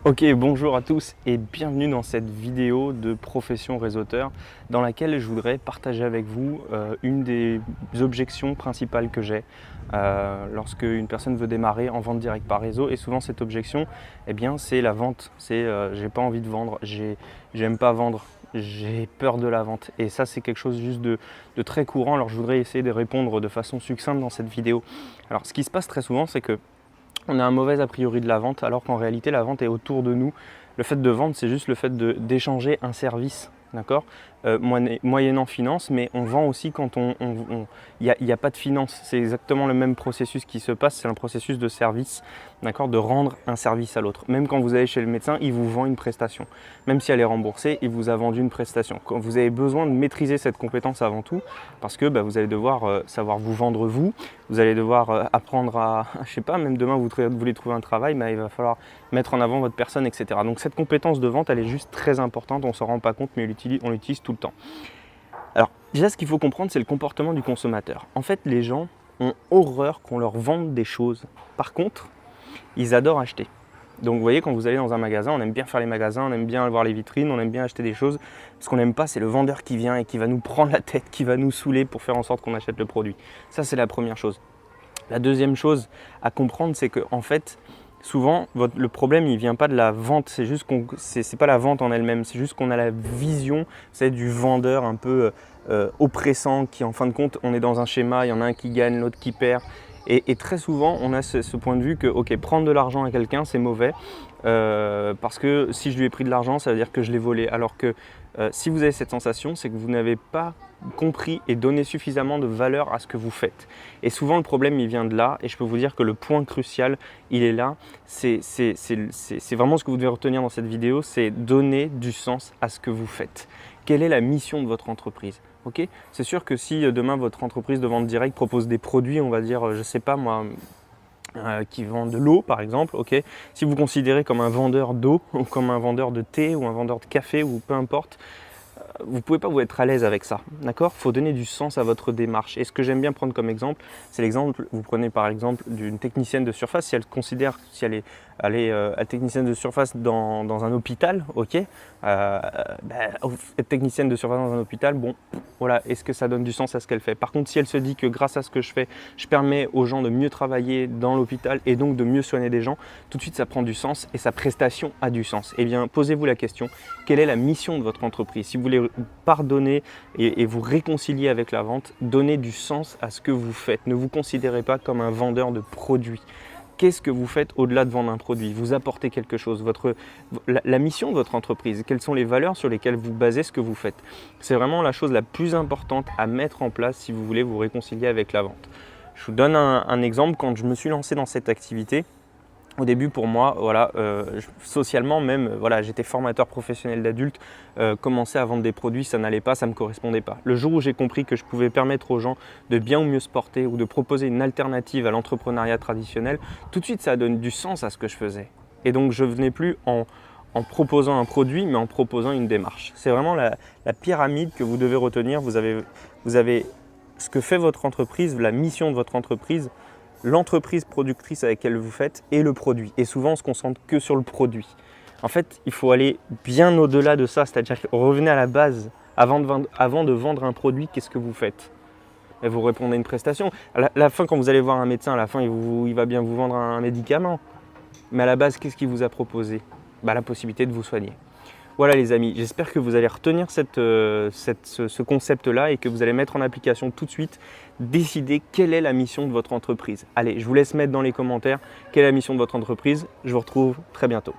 Ok, bonjour à tous et bienvenue dans cette vidéo de profession réseauteur dans laquelle je voudrais partager avec vous une des objections principales que j'ai lorsque une personne veut démarrer en vente directe par réseau. Et souvent cette objection, eh bien, c'est la vente, c'est j'ai pas envie de vendre, j'aime pas vendre, j'ai peur de la vente. Et ça c'est quelque chose juste de très courant, alors je voudrais essayer de répondre de façon succincte dans cette vidéo. Alors ce qui se passe très souvent, c'est que on a un mauvais a priori de la vente, alors qu'en réalité la vente est autour de nous. Le fait de vendre, c'est juste le fait d'échanger un service, d'accord, moyennant finance, mais on vend aussi quand il n'y a pas de finance. C'est exactement le même processus qui se passe, c'est un processus de service, d'accord, de rendre un service à l'autre. Même quand vous allez chez le médecin, il vous vend une prestation. Même si elle est remboursée, il vous a vendu une prestation. Quand vous avez besoin de maîtriser cette compétence avant tout, parce que vous allez devoir savoir vous vendre vous allez devoir apprendre à, je sais pas, même demain vous voulez trouver un travail, mais il va falloir mettre en avant votre personne, etc. Donc cette compétence de vente, elle est juste très importante, on ne s'en rend pas compte, mais on l'utilise tout le temps. Alors déjà, ce qu'il faut comprendre, c'est le comportement du consommateur. En fait, les gens ont horreur qu'on leur vende des choses. Par contre, ils adorent acheter. Donc vous voyez, quand vous allez dans un magasin, on aime bien faire les magasins, on aime bien voir les vitrines, on aime bien acheter des choses. Ce qu'on n'aime pas, c'est le vendeur qui vient et qui va nous prendre la tête, qui va nous saouler pour faire en sorte qu'on achète le produit. Ça, c'est la première chose. La deuxième chose à comprendre, c'est qu'en fait, souvent, le problème, il ne vient pas de la vente, c'est juste c'est pas la vente en elle-même, c'est juste qu'on a la vision, c'est du vendeur un peu oppressant, qui en fin de compte, on est dans un schéma, il y en a un qui gagne, l'autre qui perd. Et très souvent, on a ce point de vue que, ok, prendre de l'argent à quelqu'un, c'est mauvais, parce que si je lui ai pris de l'argent, ça veut dire que je l'ai volé. Alors que si vous avez cette sensation, c'est que vous n'avez pas compris et donné suffisamment de valeur à ce que vous faites. Et souvent, le problème, il vient de là, et je peux vous dire que le point crucial, il est là. C'est vraiment ce que vous devez retenir dans cette vidéo, c'est donner du sens à ce que vous faites. Quelle est la mission de votre entreprise? Okay, c'est sûr que si demain votre entreprise de vente directe propose des produits, on va dire, je ne sais pas moi, qui vendent de l'eau par exemple, ok, si vous considérez comme un vendeur d'eau ou comme un vendeur de thé ou un vendeur de café ou peu importe, vous ne pouvez pas vous être à l'aise avec ça, d'accord? Il faut donner du sens à votre démarche. Et ce que j'aime bien prendre comme exemple, c'est l'exemple, vous prenez par exemple d'une technicienne de surface, si elle considère, si elle est technicienne de surface dans un hôpital, ok, être technicienne de surface dans un hôpital, bon, voilà, est-ce que ça donne du sens à ce qu'elle fait? Par contre, si elle se dit que grâce à ce que je fais, je permets aux gens de mieux travailler dans l'hôpital et donc de mieux soigner des gens, tout de suite ça prend du sens et sa prestation a du sens. Eh bien, posez-vous la question, quelle est la mission de votre entreprise? Si vous voulez pardonner et vous réconcilier avec la vente, donnez du sens à ce que vous faites. Ne vous considérez pas comme un vendeur de produits. Qu'est-ce que vous faites au-delà de vendre un produit? Vous apportez quelque chose, la mission de votre entreprise, quelles sont les valeurs sur lesquelles vous basez ce que vous faites? C'est vraiment la chose la plus importante à mettre en place si vous voulez vous réconcilier avec la vente. Je vous donne un exemple. Quand je me suis lancé dans cette activité, au début, pour moi, voilà, socialement même, voilà, j'étais formateur professionnel d'adultes, commencer à vendre des produits, ça n'allait pas, ça ne me correspondait pas. Le jour où j'ai compris que je pouvais permettre aux gens de bien ou mieux se porter ou de proposer une alternative à l'entrepreneuriat traditionnel, tout de suite, ça donne du sens à ce que je faisais. Et donc, je ne venais plus en proposant un produit, mais en proposant une démarche. C'est vraiment la pyramide que vous devez retenir. Vous avez ce que fait votre entreprise, la mission de votre entreprise, l'entreprise productrice avec laquelle vous faites et le produit. Et souvent, on ne se concentre que sur le produit. En fait, il faut aller bien au-delà de ça, c'est-à-dire que revenez à la base. Avant de vendre un produit, qu'est-ce que vous faites? Et vous répondez à une prestation. À la fin, quand vous allez voir un médecin, à la fin, il va bien vous vendre un médicament. Mais à la base, qu'est-ce qu'il vous a proposé? La possibilité de vous soigner. Voilà les amis, j'espère que vous allez retenir ce concept-là et que vous allez mettre en application tout de suite, décider quelle est la mission de votre entreprise. Allez, je vous laisse mettre dans les commentaires quelle est la mission de votre entreprise. Je vous retrouve très bientôt.